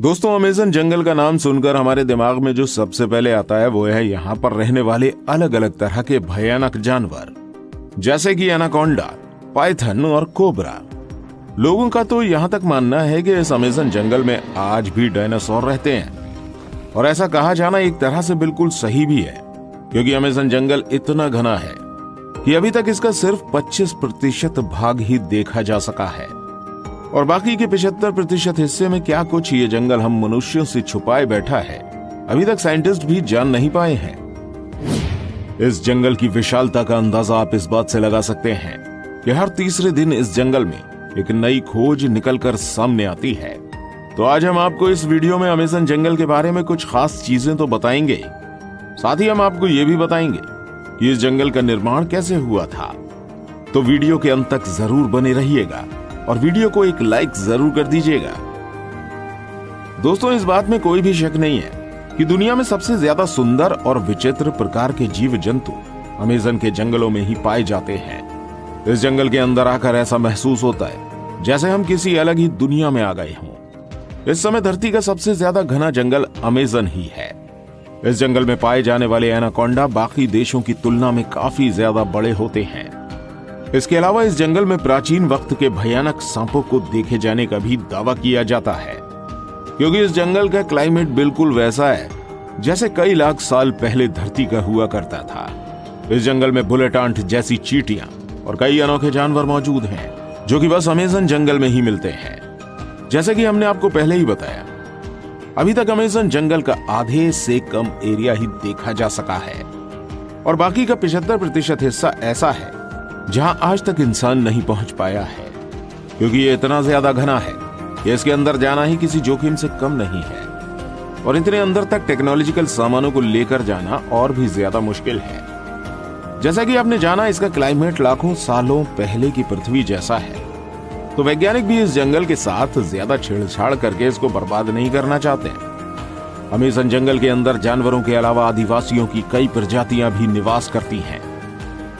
दोस्तों, अमेज़न जंगल का नाम सुनकर हमारे दिमाग में जो सबसे पहले आता है वो है यहाँ पर रहने वाले अलग अलग तरह के भयानक जानवर, जैसे कि एनाकोंडा, पाइथन और कोबरा। लोगों का तो यहाँ तक मानना है कि इस अमेज़न जंगल में आज भी डायनासोर रहते हैं। और ऐसा कहा जाना एक तरह से बिल्कुल सही भी है, क्योंकि अमेज़न जंगल इतना घना है कि अभी तक इसका सिर्फ 25% भाग ही देखा जा सका है, और बाकी के 75% हिस्से में क्या कुछ ये जंगल हम मनुष्यों से छुपाए बैठा है, अभी तक साइंटिस्ट भी जान नहीं पाए हैं। इस जंगल की विशालता का अंदाजा आप इस बात से लगा सकते हैं कि हर तीसरे दिन इस जंगल में एक नई खोज निकलकर सामने आती है। तो आज हम आपको इस वीडियो में अमेज़न जंगल के बारे में कुछ खास चीजें तो बताएंगे, साथ ही हम आपको ये भी बताएंगे कि इस जंगल का निर्माण कैसे हुआ था। तो वीडियो के अंत तक जरूर बने रहिएगा और वीडियो को एक लाइक जरूर कर दीजिएगा। दोस्तों, इस बात में कोई भी शक नहीं है कि दुनिया में सबसे ज्यादा सुंदर और विचित्र प्रकार के जीव जंतु अमेज़न के जंगलों में ही पाए जाते हैं। इस जंगल के अंदर आकर ऐसा महसूस होता है जैसे हम किसी अलग ही दुनिया में आ गए हों। इस समय धरती का सबसे ज्यादा घना जंगल अमेज़न ही है। इस जंगल में पाए जाने वाले एनाकोंडा बाकी देशों की तुलना में काफी ज्यादा बड़े होते हैं। इसके अलावा इस जंगल में प्राचीन वक्त के भयानक सांपों को देखे जाने का भी दावा किया जाता है, क्योंकि इस जंगल का क्लाइमेट बिल्कुल वैसा है जैसे कई लाख साल पहले धरती का हुआ करता था। इस जंगल में बुलेट आंट जैसी चींटियां और कई अनोखे जानवर मौजूद हैं, जो कि बस अमेज़न जंगल में ही मिलते हैं। जैसे कि हमने आपको पहले ही बताया, अभी तक अमेज़न जंगल का आधे से कम एरिया ही देखा जा सका है, और बाकी का 75% हिस्सा ऐसा है जहां आज तक इंसान नहीं पहुंच पाया है, क्योंकि ये इतना ज्यादा घना है कि इसके अंदर जाना ही किसी जोखिम से कम नहीं है, और इतने अंदर तक टेक्नोलॉजिकल सामानों को लेकर जाना और भी ज्यादा मुश्किल है। जैसा कि आपने जाना, इसका क्लाइमेट लाखों सालों पहले की पृथ्वी जैसा है, तो वैज्ञानिक भी इस जंगल के साथ ज्यादा छेड़छाड़ करके इसको बर्बाद नहीं करना चाहते। अमेज़न जंगल के अंदर जानवरों के अलावा आदिवासियों की कई प्रजातियां भी निवास करती हैं,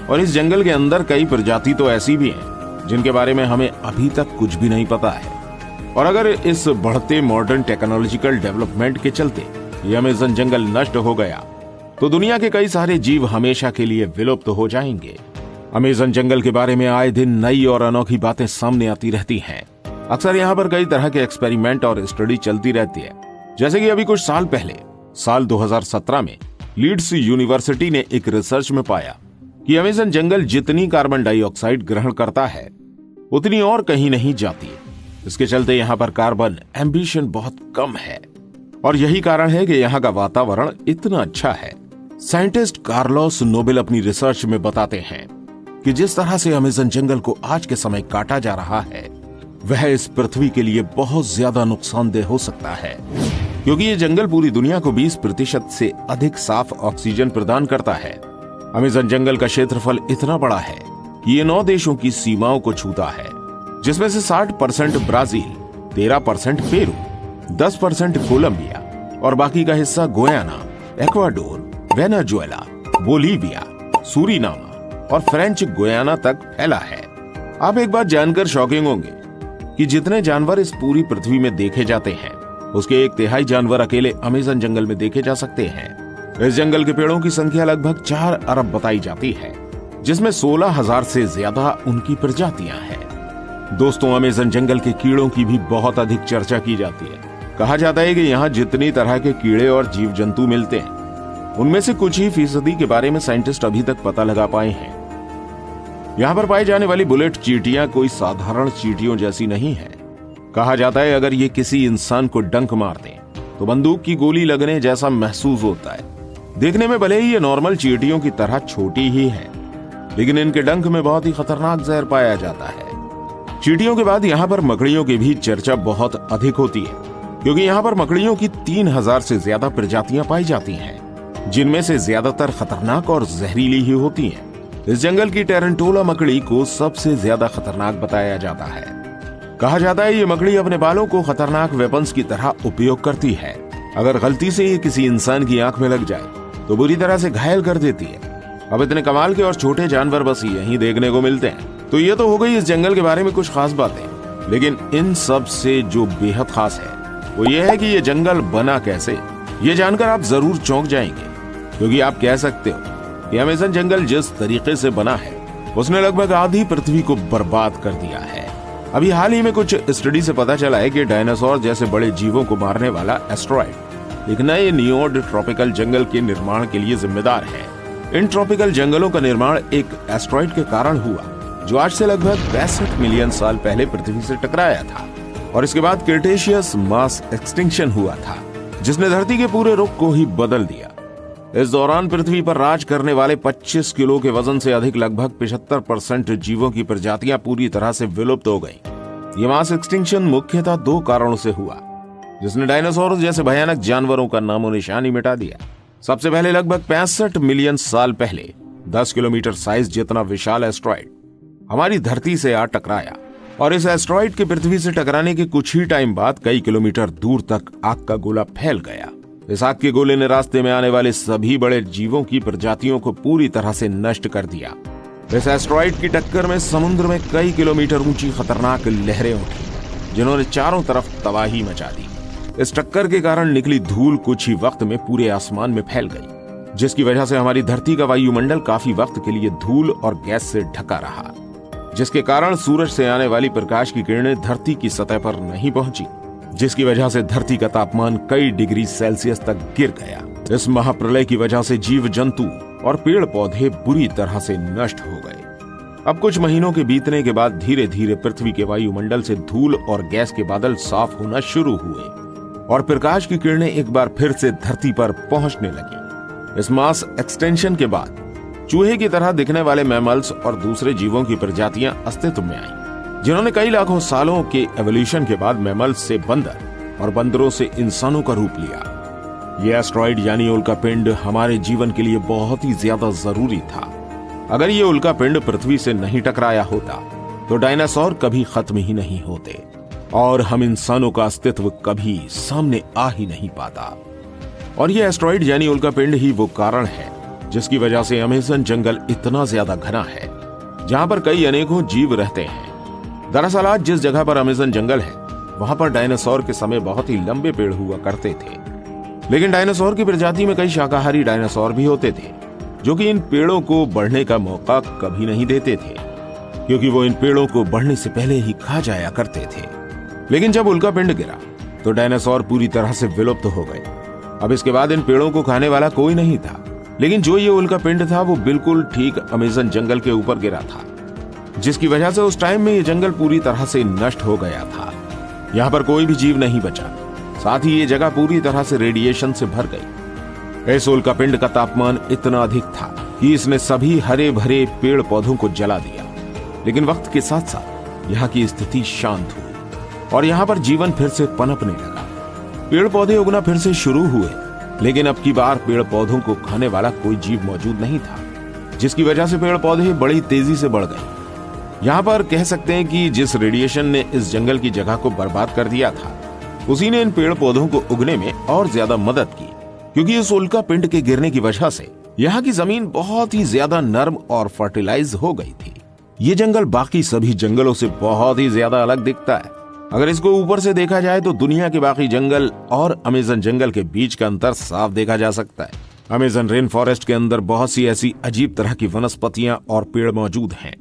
और इस जंगल के अंदर कई प्रजाति तो ऐसी भी हैं जिनके बारे में हमें अभी तक कुछ भी नहीं पता है। और अगर इस बढ़ते मॉडर्न टेक्नोलॉजिकल डेवलपमेंट के चलते ये अमेज़न जंगल नष्ट हो गया तो दुनिया के कई सारे जीव हमेशा के लिए विलुप्त हो जाएंगे। अमेज़न जंगल के बारे में आए दिन नई और अनोखी बातें सामने आती रहती हैं। अक्सर यहाँ पर कई तरह के एक्सपेरिमेंट और स्टडी चलती रहती है। जैसे कि अभी कुछ साल पहले, साल 2017 में लीड्स यूनिवर्सिटी ने एक रिसर्च में पाया कि अमेज़न जंगल जितनी कार्बन डाइऑक्साइड ग्रहण करता है उतनी और कहीं नहीं जाती। इसके चलते यहाँ पर कार्बन एम्बिशन बहुत कम है, और यही कारण है कि यहाँ का वातावरण इतना अच्छा है। साइंटिस्ट कार्लोस नोबेल अपनी रिसर्च में बताते हैं कि जिस तरह से अमेज़न जंगल को आज के समय काटा जा रहा है वह इस पृथ्वी के लिए बहुत ज्यादा नुकसानदेह हो सकता है, क्योंकि ये जंगल पूरी दुनिया को 20% से अधिक साफ ऑक्सीजन प्रदान करता है। अमेज़न जंगल का क्षेत्रफल इतना बड़ा है कि ये 9 देशों की सीमाओं को छूता है, जिसमें से 60% ब्राजील, 13% पेरू, 10% कोलंबिया और बाकी का हिस्सा गुयाना, एक्वाडोर, वेनेजुएला, बोलीविया, सूरीनामा और फ्रेंच गुयाना तक फैला है। आप एक बात जानकर शॉकिंग होंगे कि जितने जानवर इस पूरी पृथ्वी में देखे जाते हैं उसके 1/3 जानवर अकेले अमेज़न जंगल में देखे जा सकते हैं। इस जंगल के पेड़ों की संख्या लगभग 4 अरब बताई जाती है, जिसमें 16,000 से ज्यादा उनकी प्रजातियां हैं। दोस्तों, अमेज़न जंगल के कीड़ों की भी बहुत अधिक चर्चा की जाती है। कहा जाता है कि यहाँ जितनी तरह के कीड़े और जीव जंतु मिलते हैं उनमें से कुछ ही फीसदी के बारे में साइंटिस्ट अभी तक पता लगा पाए हैं। यहाँ पर पाई जाने वाली बुलेट चींटियां कोई साधारण चींटियों जैसी नहीं है। कहा जाता है अगर ये किसी इंसान को डंक मार दें तो बंदूक की गोली लगने जैसा महसूस होता है। देखने में भले ही ये नॉर्मल चींटियों की तरह छोटी ही है, लेकिन इनके डंक में बहुत ही खतरनाक जहर पाया जाता है। चींटियों के बाद यहाँ पर मकड़ियों की भी चर्चा बहुत अधिक होती है, क्योंकि यहाँ पर मकड़ियों की 3000 से ज्यादा प्रजातियां पाई जाती हैं, जिनमें से ज्यादातर खतरनाक और जहरीली ही होती हैं। इस जंगल की टेरेंटोला मकड़ी को सबसे ज्यादा खतरनाक बताया जाता है। कहा जाता है ये मकड़ी अपने बालों को खतरनाक वेपन्स की तरह उपयोग करती है। अगर गलती से ये किसी इंसान की आंख में लग जाए तो बुरी तरह से घायल कर देती है। अब इतने कमाल के और छोटे जानवर बस यहीं देखने को मिलते हैं। तो ये तो हो गई इस जंगल के बारे में कुछ खास बातें, लेकिन इन सब से जो बेहद खास है वो ये है कि ये जंगल बना कैसे। ये जानकर आप जरूर चौंक जाएंगे, क्योंकि आप कह सकते हो कि अमेज़न जंगल जिस तरीके से बना है उसने लगभग आधी पृथ्वी को बर्बाद कर दिया है। अभी हाल ही में कुछ स्टडी से पता चला है कि डायनासोर जैसे बड़े जीवों को मारने वाला एस्टेरॉयड एक नए नियोड ट्रॉपिकल जंगल के निर्माण के लिए जिम्मेदार है। इन ट्रॉपिकल जंगलों का निर्माण एक एस्टेरॉयड के कारण हुआ, जो आज से लगभग 65 मिलियन साल पहले पृथ्वी से टकराया था, और इसके बाद क्रिटेशियस मास एक्सटिंक्शन हुआ था, जिसने धरती के पूरे रुख को ही बदल दिया। इस दौरान पृथ्वी पर राज करने वाले 25 किलो के वजन से अधिक लगभग 75% जीवों की प्रजातियां पूरी तरह से विलुप्त हो गईं। ये मास एक्सटिंक्शन मुख्यतः 2 कारणों से हुआ, जिसने डायनासोर जैसे भयानक जानवरों का नामो निशान मिटा दिया। सबसे पहले लगभग 65 मिलियन साल पहले 10 किलोमीटर साइज जितना विशाल एस्टेरॉयड हमारी धरती से आ टकराया, और इस एस्टेरॉयड के पृथ्वी से टकराने के कुछ ही टाइम बाद कई किलोमीटर दूर तक आग का गोला फैल गया। इस आग के गोले ने रास्ते में आने वाले सभी बड़े जीवों की प्रजातियों को पूरी तरह से नष्ट कर दिया। इस एस्टेरॉयड की टक्कर में समुद्र में कई किलोमीटर ऊंची खतरनाक लहरें उठी, जिन्होंने चारों तरफ तबाही मचा दी। इस टक्कर के कारण निकली धूल कुछ ही वक्त में पूरे आसमान में फैल गई, जिसकी वजह से हमारी धरती का वायुमंडल काफी वक्त के लिए धूल और गैस से ढका रहा, जिसके कारण सूरज से आने वाली प्रकाश की किरणें धरती की सतह पर नहीं पहुंची, जिसकी वजह से धरती का तापमान कई डिग्री सेल्सियस तक गिर गया। इस महाप्रलय की वजह से जीव जंतु और पेड़ पौधे बुरी तरह से नष्ट हो गए। अब कुछ महीनों के बीतने के बाद धीरे धीरे पृथ्वी के वायुमंडल से धूल और गैस के बादल साफ होना शुरू हुए, और प्रकाश की किरणें एक बार फिर से धरती पर पहुंचने लगी। इस मास एक्सटेंशन के बाद चूहे की तरह दिखने वाले मैमल्स और दूसरे जीवों की प्रजातियां अस्तित्व में आईं, जिन्होंने कई लाखों सालों के एवोल्यूशन के बाद मैमल्स से बंदर और बंदरों से इंसानों का रूप लिया। यह एस्टेरॉयड यानी उल्कापिंड हमारे जीवन के लिए बहुत ही ज्यादा जरूरी था। अगर ये उल्कापिंड पृथ्वी से नहीं टकराया होता तो डायनासोर कभी खत्म ही नहीं होते, और हम इंसानों का अस्तित्व कभी सामने आ ही नहीं पाता। और यह एस्टेरॉयड यानी उल्कापिंड ही वो कारण है जिसकी वजह से अमेज़न जंगल इतना ज्यादा घना है, जहां पर कई अनेकों जीव रहते हैं। दरअसल आज जिस जगह पर अमेज़न जंगल है वहां पर डायनासोर के समय बहुत ही लंबे पेड़ हुआ करते थे, लेकिन डायनासोर की प्रजाति में कई शाकाहारी डायनासोर भी होते थे, जो कि इन पेड़ों को बढ़ने का मौका कभी नहीं देते थे, क्योंकि वो इन पेड़ों को बढ़ने से पहले ही खा जाया करते थे। लेकिन जब उल्कापिंड गिरा तो डायनासोर पूरी तरह से विलुप्त हो गए। अब इसके बाद इन पेड़ों को खाने वाला कोई नहीं था, लेकिन जो ये उल्कापिंड था वो बिल्कुल ठीक अमेज़न जंगल के ऊपर गिरा था, जिसकी वजह से उस टाइम में ये जंगल पूरी तरह से नष्ट हो गया था। यहाँ पर कोई भी जीव नहीं बचा, साथ ही ये जगह पूरी तरह से रेडिएशन से भर गई। इस उल्कापिंड का तापमान इतना अधिक था कि इसने सभी हरे भरे पेड़ पौधों को जला दिया। लेकिन वक्त के साथ साथ यहाँ की स्थिति शांत हुई और यहाँ पर जीवन फिर से पनपने लगा। पेड़ पौधे उगना फिर से शुरू हुए, लेकिन अब की बार पेड़ पौधों को खाने वाला कोई जीव मौजूद नहीं था, जिसकी वजह से पेड़ पौधे बड़ी तेजी से बढ़ गए। यहाँ पर कह सकते हैं कि जिस रेडिएशन ने इस जंगल की जगह को बर्बाद कर दिया था, उसी ने इन पेड़ पौधों को उगने में और ज्यादा मदद की, क्योंकि इस उल्कापिंड के गिरने की वजह से यहाँ की जमीन बहुत ही ज्यादा नर्म और फर्टिलाइज हो गई थी। ये जंगल बाकी सभी जंगलों से बहुत ही ज्यादा अलग दिखता है। अगर इसको ऊपर से देखा जाए तो दुनिया के बाकी जंगल और अमेज़न जंगल के बीच का अंतर साफ देखा जा सकता है। अमेज़न रेन फॉरेस्ट के अंदर बहुत सी ऐसी अजीब तरह की वनस्पतियां और पेड़ मौजूद हैं,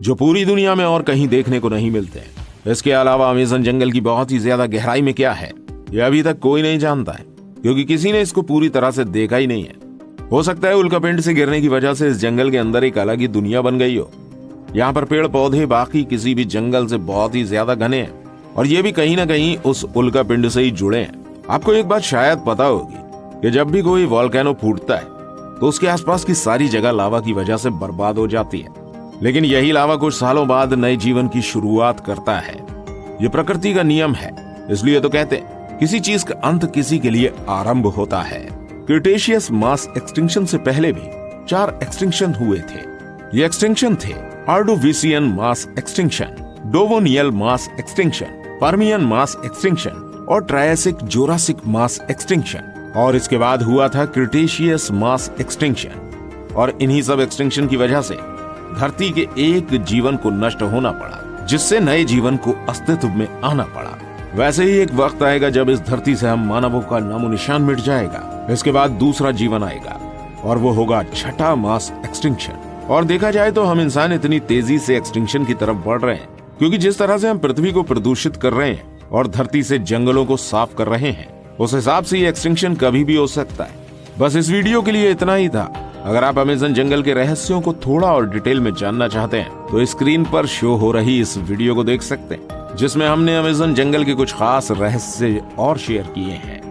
जो पूरी दुनिया में और कहीं देखने को नहीं मिलते हैं। इसके अलावा अमेज़न जंगल की बहुत ही ज्यादा गहराई में क्या है, यह अभी तक कोई नहीं जानता है, क्योंकि किसी ने इसको पूरी तरह से देखा ही नहीं है। हो सकता है उल्कापिंड से गिरने की वजह से इस जंगल के अंदर एक अलग ही दुनिया बन गई हो। यहाँ पर पेड़ पौधे बाकी किसी भी जंगल से बहुत ही ज्यादा घने हैं, और ये भी कहीं ना कहीं उस उल्कापिंड से ही जुड़े हैं। आपको एक बात शायद पता होगी कि जब भी कोई वोल्केनो फूटता है तो उसके आसपास की सारी जगह लावा की वजह से बर्बाद हो जाती है, लेकिन यही लावा कुछ सालों बाद नए जीवन की शुरुआत करता है। ये प्रकृति का नियम है, इसलिए तो कहते हैं किसी चीज का अंत किसी के लिए आरंभ होता है। क्रिटेशियस मास एक्सटिंक्शन से पहले भी 4 एक्सटिंक्शन हुए थे। ये एक्सटिंक्शन थे Ordovician mass extinction, Devonian mass extinction, Permian mass extinction और ट्रायसिक जोरासिक मास एक्सटिंक्शन। और इसके बाद हुआ था क्रिटेशियस मास एक्सटिंक्शन। और इन्हीं सब एक्सटिंक्शन की वजह से धरती के एक जीवन को नष्ट होना पड़ा, जिससे नए जीवन को अस्तित्व में आना पड़ा। वैसे ही एक वक्त आएगा जब इस धरती से हम मानवों का नामो निशान मिट जाएगा। इसके बाद दूसरा जीवन आएगा और वो होगा छठा मास एक्सटिंक्शन। और देखा जाए तो हम इंसान इतनी तेजी से एक्सटिंक्शन की तरफ बढ़ रहे हैं क्योंकि जिस तरह से हम पृथ्वी को प्रदूषित कर रहे हैं और धरती से जंगलों को साफ कर रहे हैं, उस हिसाब से ये एक्सटिंक्शन कभी भी हो सकता है। बस इस वीडियो के लिए इतना ही था। अगर आप अमेज़न जंगल के रहस्यों को थोड़ा और डिटेल में जानना चाहते हैं तो स्क्रीन पर शो हो रही इस वीडियो को देख सकते हैं, जिसमें हमने अमेज़न जंगल के कुछ खास रहस्य और शेयर किए हैं।